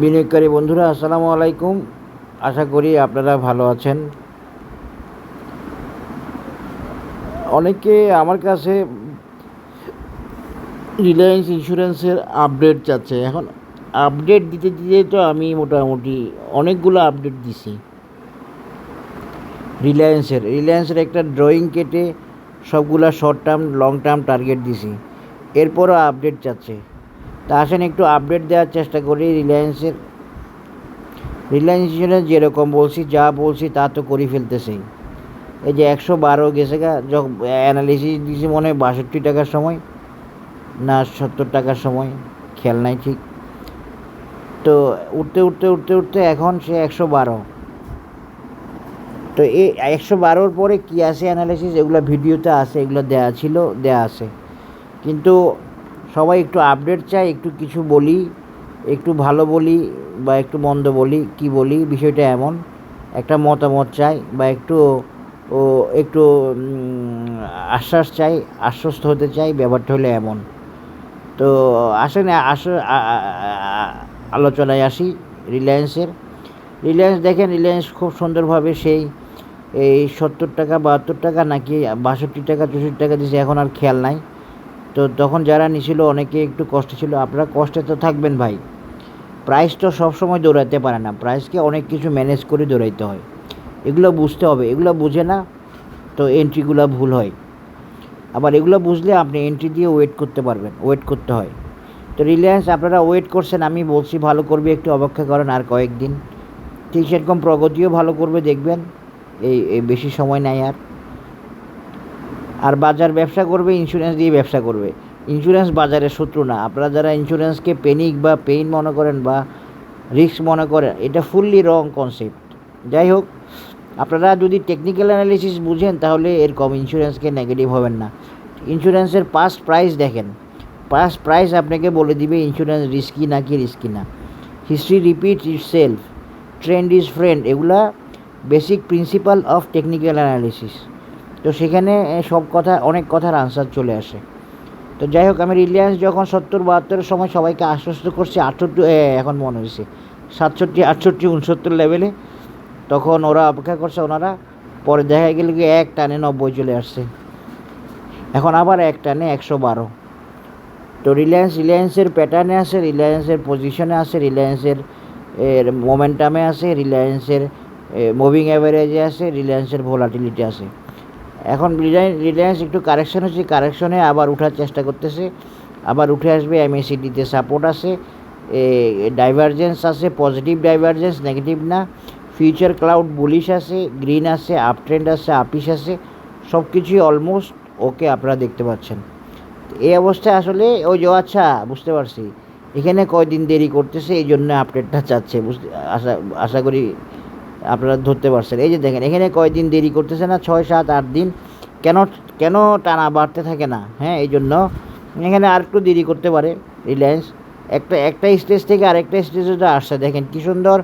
বিনিয়োগকারী বন্ধুরা আসসালামু আলাইকুম। আশা করি আপনারা ভালো আছেন। অনেকে আমার কাছে রিলায়েন্স ইন্স্যুরেন্সের আপডেট চাচ্ছে। এখন আপডেট দিতে দিতে তো আমি মোটামুটি অনেকগুলো আপডেট দিছি। রিলায়েন্সের একটা ড্রয়িং কেটে সবগুলা short term long term target দিছি। এরপরও আপডেট চাচ্ছে। তা আসেন একটু আপডেট দেওয়ার চেষ্টা করি। রিলায়েন্স ইন্স্যুরেন্স যেরকম বলছি যা বলছি তা তো করে ফেলতেছেই। এই যে 112 গেছে গা, যখন অ্যানালিসিস দিয়েছি মনে হয় 62 টাকার সময় না 70 টাকার সময়, খেয়াল নাই ঠিক। তো উঠতে উঠতে উঠতে উঠতে এখন সে 112। তো এই 112-র পরে কী আছে অ্যানালিসিস, এগুলো ভিডিওতে আছে, এগুলো দেওয়া ছিল, দেওয়া আছে। কিন্তু সবাই একটু আপডেট চায়, একটু কিছু বলি, একটু ভালো বলি বা একটু মন্দ বলি, কি বলি বিষয়টা এমন। একটা মতামত চাই বা একটু আশ্বাস চাই, আশ্বস্ত হতে চাই, ব্যাপারটা হলো এমন। তো আসেন আলোচনায় আসি। রিলায়েন্স দেখেন, রিলায়েন্স খুব সুন্দরভাবে সেই এই 70 টাকা 72 টাকা নাকি 62 টাকা 64 টাকা দিয়েছে, এখন আর খেয়াল নাই। তো তখন যারা নিছিল অনেকে একটু কষ্টে ছিল। আপনারা কষ্টে তো থাকবেন ভাই, প্রাইস তো সবসময় দৌড়াতে পারে না, প্রাইসকে অনেক কিছু ম্যানেজ করে দৌড়াইতে হয়। এগুলো বুঝতে হবে, এগুলো বুঝে না তো এন্ট্রিগুলো ভুল হয়। আবার এগুলো বুঝলে আপনি এন্ট্রি দিয়ে ওয়েট করতে পারবেন, ওয়েট করতে হয়। তো রিলায়েন্স আপনারা ওয়েট করছেন, আমি বলছি ভালো করবে, একটু অপেক্ষা করেন আর কয়েকদিন। ঠিক সেরকম প্রগতিও ভালো করবে, দেখবেন। এই বেশি সময় নাই আর বাজার ব্যবসা করবে, ইন্স্যুরেন্স দিয়ে ব্যবসা করবে। ইন্স্যুরেন্স বাজারের শত্রু না। আপনারা যারা ইন্স্যুরেন্সকে পেনিক বা পেইন মনে করেন বা রিস্ক মনে করেন, এটা ফুললি রং কনসেপ্ট। যাই হোক, আপনারা যদি টেকনিক্যাল অ্যানালিসিস বুঝেন তাহলে এরকম ইন্স্যুরেন্সকে নেগেটিভ হবেন না। ইন্স্যুরেন্সের পাস্ট প্রাইস দেখেন, পাস্ট প্রাইস আপনাকে বলে দিবে ইন্স্যুরেন্স রিস্কি নাকি রিস্কি না। History repeat itself, trend is friend, এগুলা basic principle of technical analysis. তো সেখানে সব কথা, অনেক কথার আনসার চলে আসে। তো যাই হোক, আমি রিলায়েন্স যখন 70-72-এর সময় সবাইকে আশ্বস্ত করছি 68, এখন মনে হয়েছে 67, 68, 69 লেভেলে, তখন ওরা অপেক্ষা করছে ওনারা। পরে দেখা গেল কি এক টানে 90 চলে আসছে, এখন আবার এক টানে 112। তো রিলায়েন্সের প্যাটার্নে আছে, রিলায়েন্সের পজিশনে আছে, রিলায়েন্সের মোমেন্টামে আছে, রিলায়েন্সের মুভিং অ্যাভারেজে আছে, রিলায়েন্সের ভোলাটিলিটি আছে। এখন রিলায়েন্স একটু কারেকশন হচ্ছে, কারেকশনে আবার উঠার চেষ্টা করতেছে, আবার উঠে আসবে। এমএসিডিতে সাপোর্ট আছে, ডাইভারজেন্স আছে, পজিটিভ ডাইভারজেন্স, নেগেটিভ না। ফিউচার ক্লাউড বুলিশ আছে, গ্রিন আছে, আপ ট্রেন্ড আছে, আপিস আছে, সব কিছুই অলমোস্ট ওকে আপনারা দেখতে পাচ্ছেন। এই অবস্থায় আসলে ওই যে আচ্ছা বুঝতে পারছি এখানে কয়দিন দেরি করতেছে, এই জন্য আপডেটটা চাচ্ছে, আশা করি আপনারা ধরতে পারছেন। এই যে দেখেন এখানে কয়দিন দেরি করতেছে না, 6, 7, 8 দিন। কেন কেন টানা বাড়তে থাকে না? হ্যাঁ, এই জন্য এখানে আর একটু দেরি করতে পারে রিলায়েন্স। একটা স্টেজ থেকে আরেকটা স্টেজে তো আসছে, দেখেন কী সুন্দর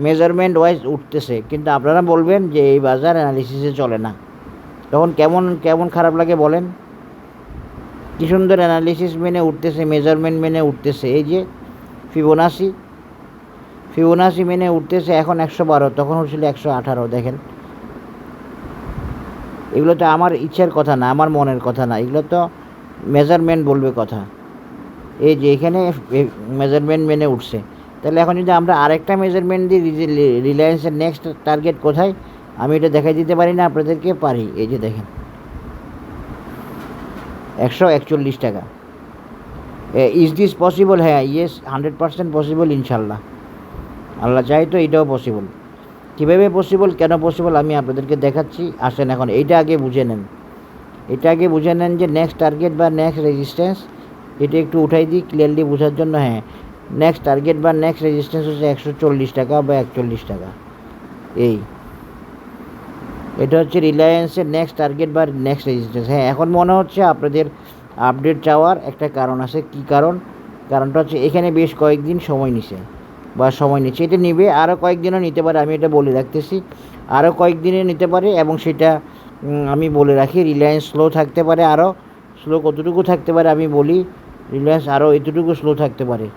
মেজারমেন্ট ওয়াইজ উঠতেছে। কিন্তু আপনারা বলবেন যে এই বাজার অ্যানালিসিসে চলে না, তখন কেমন খারাপ লাগে বলেন? কী সুন্দর অ্যানালিসিস মেনে উঠতেছে, মেজারমেন্ট মেনে উঠতেছে। এই যে ফিবোনাসি মেনে উঠতেছে, এখন 112, তখন হচ্ছিল 118। দেখেন, এগুলো তো আমার ইচ্ছার কথা না, আমার মনের কথা না, এগুলো তো মেজারমেন্ট বলবে কথা। এই যে এখানে মেজারমেন্ট মেনে উঠছে, তাহলে এখন যদি আমরা আরেকটা মেজারমেন্ট দিই, রিলায়েন্সের নেক্সট টার্গেট কোথায়, আমি এটা দেখাই দিতে পারি না আপনাদেরকে? পারি। এই যে দেখেন 141 টাকা। Is this possible? হ্যাঁ, ইয়েস, 100% পসিবল, ইনশাল্লাহ। আল্লাহ চাই তো এটাও পসিবল। কীভাবে পসিবল, কেন পসিবল আমি আপনাদেরকে দেখাচ্ছি। আসেন এখন এইটা আগে বুঝে নেন, যে নেক্সট টার্গেট বা নেক্সট রেজিস্ট্যান্স, এটা একটু উঠাই দিই ক্লিয়ারলি বোঝার জন্য। হ্যাঁ, নেক্সট টার্গেট বা নেক্সট রেজিস্ট্যান্স হচ্ছে 140 টাকা বা 41 টাকা। এটা হচ্ছে রিলায়েন্সের নেক্সট টার্গেট বা নেক্সট রেজিস্ট্যান্স। হ্যাঁ, এখন মনে হচ্ছে আপনাদের আপডেট চাওয়ার একটা কারণ আছে। কী কারণ? কারণটা হচ্ছে এখানে বেশ কয়েকদিন সময় নিচ্ছে। এটা নেবে, আরও কয়েকদিনও নিতে পারে, আমি এটা বলে রাখতেছি। আরও কয়েকদিনে নিতে পারে, এবং সেটা আমি বলে রাখি। রিলায়েন্স স্লো থাকতে পারে, আরও স্লো কতটুকু থাকতে পারে আমি বলি। রিলায়েন্স আরও এতটুকু স্লো থাকতে পারে।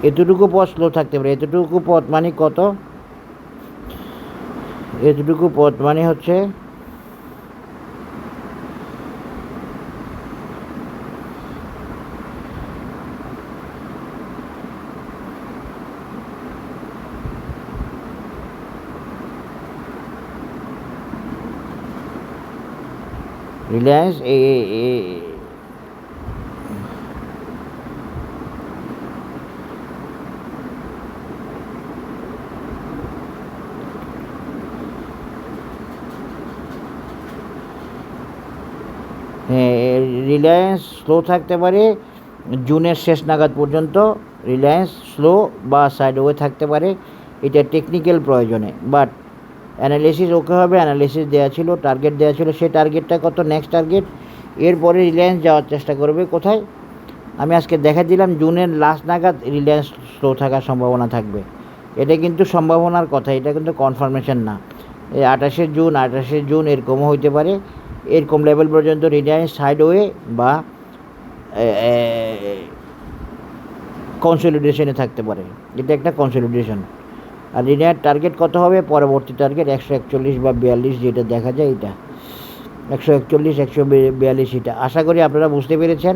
এতটুকু পথ স্লো থাকতে পারে। এতটুকু পথ মানে কত? এতটুকু পথ মানে হচ্ছে রিলায়েন্স রিলায়েন্স স্লো থাকতে পারে জুনের শেষ নাগাদ পর্যন্ত। রিলায়েন্স স্লো বা সাইডওয়ে থাকতে পারে, এটা টেকনিক্যাল প্রয়োজনে। বাট অ্যানালিসিস ওকে হবে, অ্যানালিসিস দেওয়া ছিল, টার্গেট দেওয়া ছিল, সেই টার্গেটটা কত? Next target. এরপরে রিলায়েন্স যাওয়ার চেষ্টা করবে কোথায়? আমি আজকে দেখা দিলাম জুনের লাস্ট নাগাদ রিলায়েন্স স্লো থাকার সম্ভাবনা থাকবে। এটা কিন্তু সম্ভাবনার কথা, এটা কিন্তু কনফার্মেশন না। এই 28শে জুন এরকমও হইতে পারে। এরকম লেভেল পর্যন্ত রিলায়েন্স সাইডওয়ে বা কনসলিডেশনে থাকতে পারে। এটা একটা কনসলিডেশন। আর রিলায়েন্স টার্গেট কত হবে? পরবর্তী টার্গেট 141 বা 42, যেটা দেখা যায় এটা 141, 142। এটা আশা করি আপনারা বুঝতে পেরেছেন।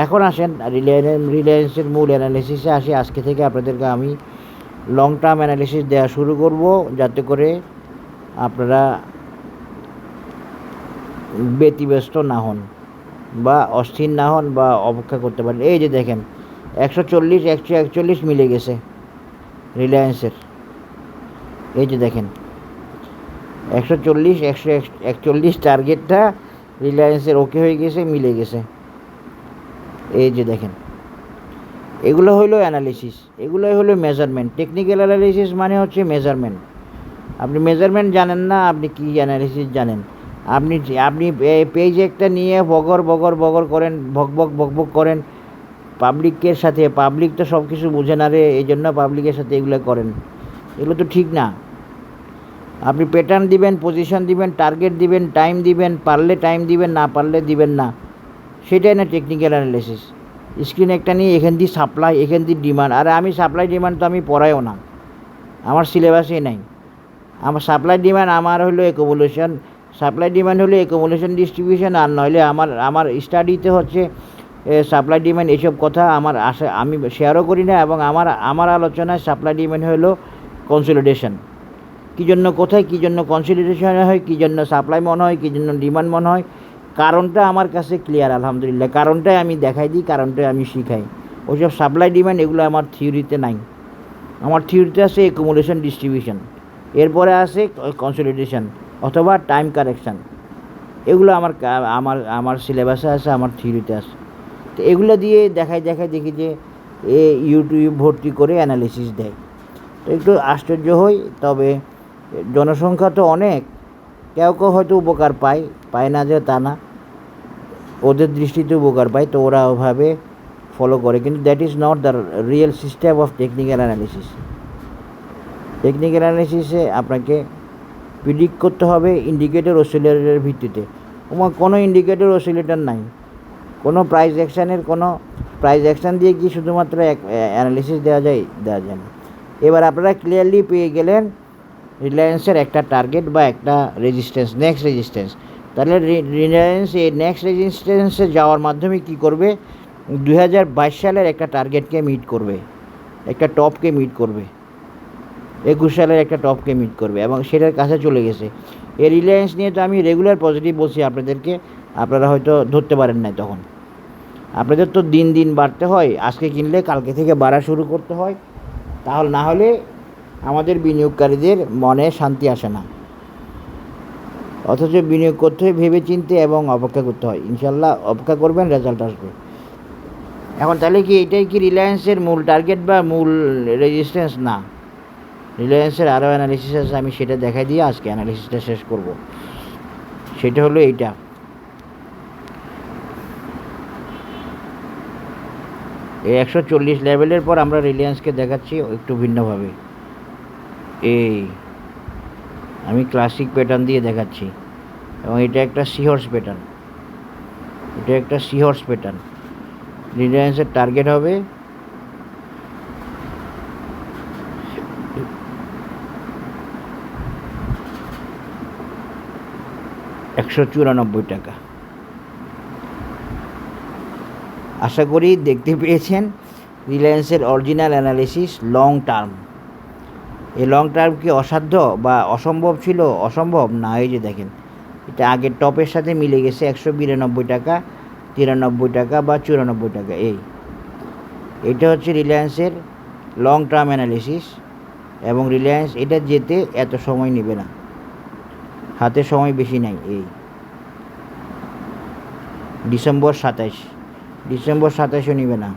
এখন আসেন রিলায়েন্সের মূল অ্যানালিসিসে আসি। আজকে থেকে আপনাদেরকে আমি লং টার্ম অ্যানালিসিস দেওয়া শুরু করব, যাতে করে আপনারা ব্যতিব্যস্ত না হন বা অস্থির না হন বা অপেক্ষা করতে পারেন। এই যে দেখেন 140, 141 মিলে গেছে রিলায়েন্সের। এই যে দেখেন 140, 141 টার্গেটটা রিলায়েন্সের ওকে হয়ে গেছে, মিলে গেছে। এই যে দেখেন, এগুলো হলো অ্যানালিসিস, এগুলোই হলো মেজারমেন্ট। টেকনিক্যাল অ্যানালিসিস মানে হচ্ছে মেজারমেন্ট। আপনি মেজারমেন্ট জানেন না, আপনি কি অ্যানালিসিস জানেন? আপনি পেজ একটা নিয়ে বগর করেন, বকবক করেন পাবলিকের সাথে। পাবলিক তো সব কিছু বুঝে না রে, এই জন্য পাবলিকের সাথে এগুলো করেন। এগুলো তো ঠিক না। আপনি প্যাটার্ন দিবেন, পজিশন দিবেন, টার্গেট দিবেন, টাইম দিবেন, পারলে টাইম দিবেন, না পারলে দিবেন না। সেটাই না টেকনিক্যাল অ্যানালিসিস। স্ক্রিন একটা নিয়ে এখান দিয়ে সাপ্লাই, এখান দিয়ে ডিমান্ড। আর আমি সাপ্লাই ডিমান্ড তো আমি পড়াইও না, আমার সিলেবাসে নাই। আমার সাপ্লাই ডিমান্ড আমার হলো অ্যাকুমুলেশন, সাপ্লাই ডিমান্ড হলো অ্যাকুমুলেশন ডিস্ট্রিবিউশন। আর নইলে আমার স্টাডিতে হচ্ছে সাপ্লাই ডিমান্ড, এইসব কথা আমার আমি শেয়ারও করি না। এবং আমার আলোচনায় সাপ্লাই ডিমান্ড হলো কনসলিডেশন। কী জন্য কোথায়, কী জন্য কনসলিডেশন হয়, কী জন্য সাপ্লাই মনে হয়, কী জন্য ডিমান্ড মনে হয়, কারণটা আমার কাছে ক্লিয়ার আলহামদুলিল্লাহ। কারণটাই আমি দেখাই দিই, কারণটাই আমি শিখাই। ওইসব সাপ্লাই ডিমান্ড এগুলো আমার থিওরিতে নাই। আমার থিওরিতে আছে অ্যাকুমুলেশন ডিস্ট্রিবিউশন, এরপরে আছে কনসলিডেশন অথবা টাইম কারেকশান। এগুলো আমার সিলেবাসে আছে, আমার থিওরিতে আছে। তো এগুলো দিয়ে দেখাই দেখি যে ইউটিউব ভর্তি করে অ্যানালিসিস দেয়। তো একটু আশ্চর্য হই। তবে জনসংখ্যা তো অনেক, কেউ হয়তো উপকার পায় না যে তা না, ওদের দৃষ্টিতে উপকার পায়, তো ওরা ওভাবে ফলো করে। কিন্তু that is not the real system of technical analysis. Technical অ্যানালিসিসে আপনাকে প্রিডিক্ট করতে হবে ইন্ডিকেটর অসিলেটরের ভিত্তিতে। কোনো ইন্ডিকেটর অসিলেটর নাই, কোনো প্রাইস অ্যাকশান দিয়ে কি শুধুমাত্র অ্যানালিসিস দেওয়া যায় না। এবার আপনারা ক্লিয়ারলি পেয়ে গেলেন রিলায়েন্সের একটা টার্গেট বা একটা রেজিস্ট্যান্স, নেক্সট রেজিস্ট্যান্স। তাহলে রিলায়েন্স এই নেক্সট রেজিস্ট্যান্সে যাওয়ার মাধ্যমে কি করবে? 2022 সালের একটা টার্গেটকে মিট করবে, একটা টপকে মিট করবে, 21 সালের একটা টপকে মিট করবে, এবং সেটার কাছে চলে গেছে। এই রিলায়েন্স নিয়ে তো আমি রেগুলার পজিটিভ বলছি আপনাদেরকে, আপনারা হয়তো ধরতে পারেন না। তখন আপনাদের তো দিন বাড়তে হয়, আজকে কিনলে কালকে থেকে বাড়া শুরু করতে হয়। তাহলে না হলে আমাদের বিনিয়োগকারীদের মনে শান্তি আসে না। অথচ বিনিয়োগ করতে হয় ভেবে চিনতে এবং অপেক্ষা করতে হয়। ইনশাল্লাহ অপেক্ষা করবেন, রেজাল্ট আসবে। এখন তাহলে কি এটাই কি রিলায়েন্সের মূল টার্গেট বা মূল রেজিস্ট্যান্স? না, রিলায়েন্সের আরও অ্যানালিসিস আছে, আমি সেটা দেখাই দিয়ে আজকে অ্যানালিসিসটা শেষ করব। সেটা হলো এইটা। এই 140 লেভেলের পর আমরা রিলায়েন্সকে দেখাচ্ছি একটু ভিন্নভাবে। আমি ক্লাসিক প্যাটার্ন দিয়ে দেখাচ্ছি, এবং এটা একটা সিহর্স প্যাটার্ন। রিলায়েন্সের টার্গেট হবে 194 টাকা। আশা করি দেখতে পেয়েছেন রিলায়েন্সের অরিজিনাল অ্যানালিসিস লং টার্ম। এই লং টার্ম কি অসাধ্য বা অসম্ভব ছিল? অসম্ভব না। এই যে দেখেন, এটা আগের টপের সাথে মিলে গেছে 192 টাকা, 93 টাকা বা 94 টাকা। এটা হচ্ছে রিলায়েন্সের লং টার্ম অ্যানালিসিস, এবং রিলায়েন্স এটা যেতে এত সময় নেবে না, হাতে সময় বেশি নাই। ডিসেম্বর 27ও নেবে না।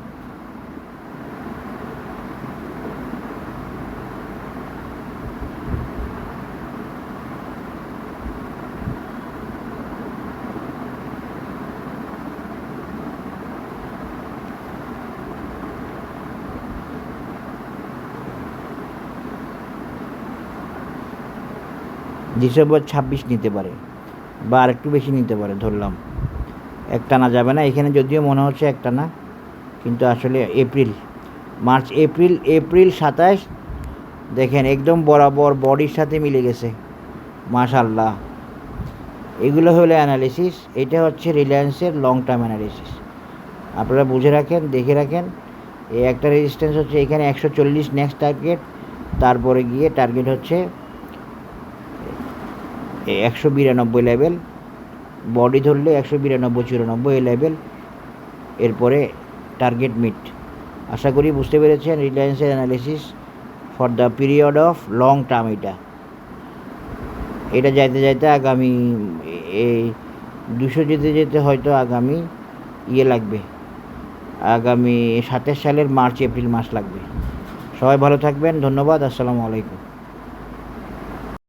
ডিসেম্বর 26 নিতে পারে বা আর একটু বেশি নিতে পারে, ধরলাম। একটানা যাবে না, এখানে যদিও মনে হচ্ছে একটানা, কিন্তু আসলে মার্চ এপ্রিল 27 দেখেন একদম বরাবর বডির সাথে মিলে গেছে। মাশাআল্লাহ, এগুলো হলো অ্যানালিসিস। এটা হচ্ছে রিলায়েন্সের লং টার্ম অ্যানালিসিস। আপনারা বুঝে রাখেন, দেখে রাখেন। এই একটা রেজিস্ট্যান্স হচ্ছে এখানে 140 নেক্সট টার্গেট, তারপরে গিয়ে টার্গেট হচ্ছে 192 লেভেল, বডি ধরলে 192-94 এই লেভেল, এরপরে টার্গেট মিট। আশা করি বুঝতে পেরেছেন রিলায়েন্সের analysis for the period of long term. এটা যাইতে যাইতে আগামী এই 200 যেতে যেতে হয়তো আগামী লাগবে, আগামী 27 সালের মার্চ এপ্রিল মাস লাগবে। সবাই ভালো থাকবেন, ধন্যবাদ, আসসালামু আলাইকুম।